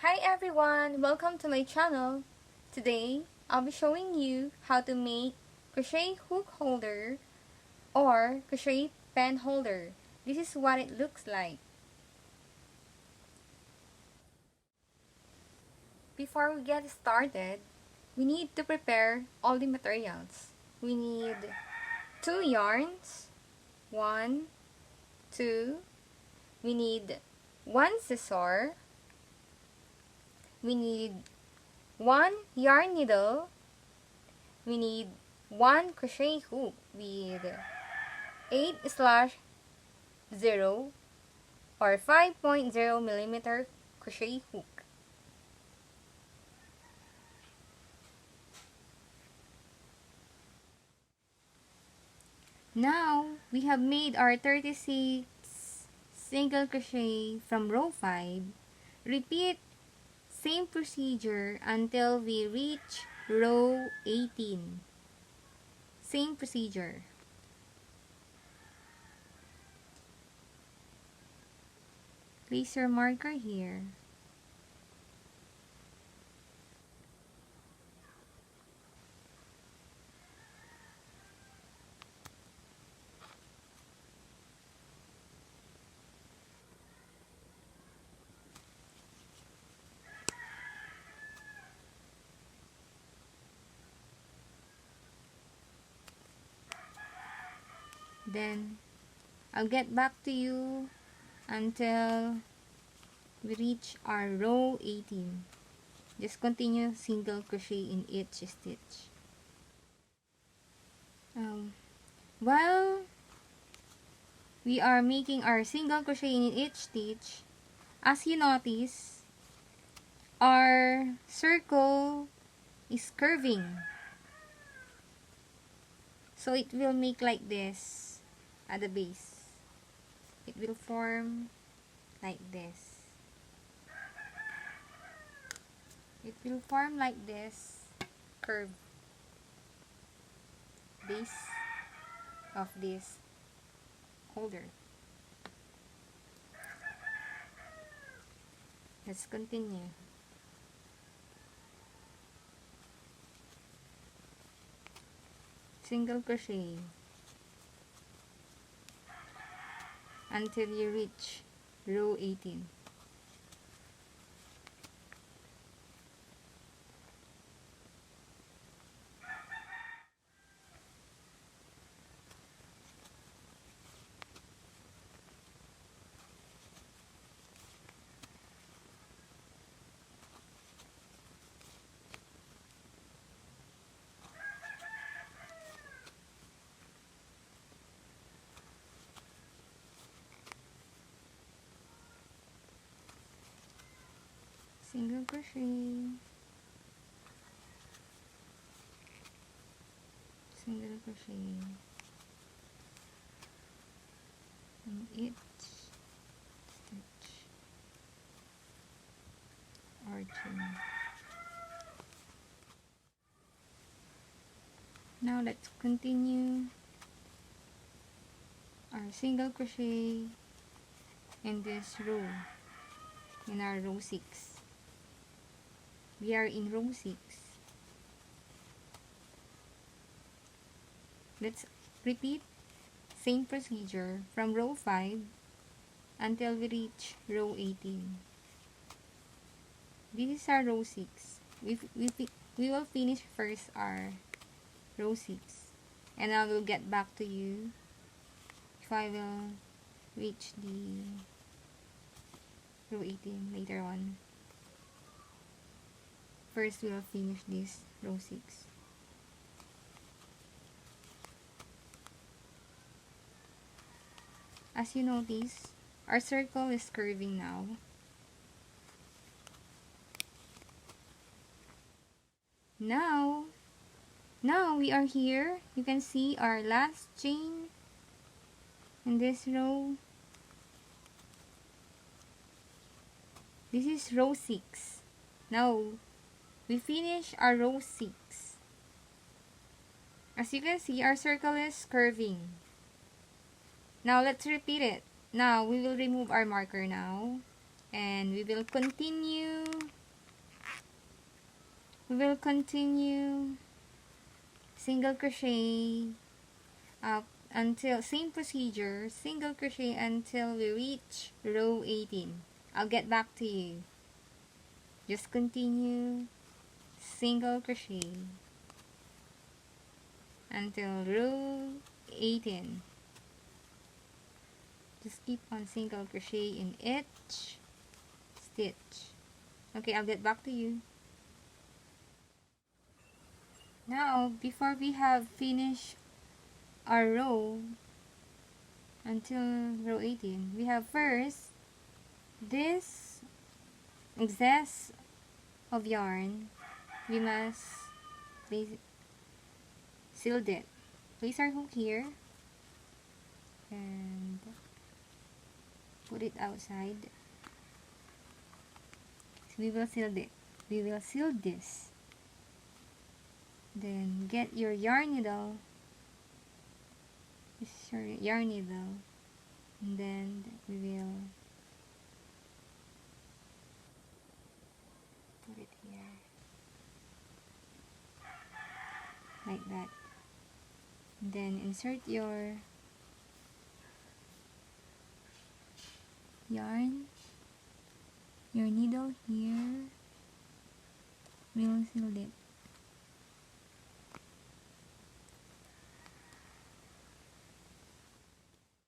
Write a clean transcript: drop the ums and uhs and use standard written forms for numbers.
Hi everyone! Welcome to my channel. Today, I'll be showing you how to make crochet hook holder or crochet pen holder. This is what it looks like. Before we get started, we need to prepare all the materials. We need 2 yarns, 1, 2, we need 1 scissor, we need 1 yarn needle, we need 1 crochet hook with 8/0 or 5.0 millimeter crochet hook. Now, we have made our 36 single crochet from row 5. Repeat same procedure until we reach row 18. Same procedure. Place your marker here. Then, I'll get back to you until we reach our row 18. Just continue single crochet in each stitch. While we are making our single crochet in each stitch, as you notice, our circle is curving. So it will make like this at the base. It will form like this. It will form like this curve base of this holder. Let's continue. Single crochet until you reach row 18. Single crochet, single crochet in each stitch or chain. Now let's continue our single crochet in this row, in our row 6. We are in row 6. Let's repeat same procedure from row 5 until we reach row 18. This is our row 6. We will finish first our row 6, and I will get back to you if I will reach the row 18 later on. First, we will finish this row 6. As you notice, our circle is curving now. Now we are here. You can see our last chain in this row. This is row 6. Now, we finish our row 6. As you can see, our circle is curving. Now, let's repeat it. Now, we will remove our marker now. And we will continue We will continue single crochet up until same procedure, single crochet until we reach row 18. I'll get back to you. Just continue single crochet until row 18. Just keep on single crochet in each stitch. Okay, I'll get back to you. Now, before we have finished our row until row 18, we have first this excess of yarn. We must seal it. Place our hook here and put it outside. So we will seal it. We will seal this. Then get your yarn needle. This is your yarn needle. And then we will put it here. Like that. And then insert your yarn, your needle here. We'll seal it.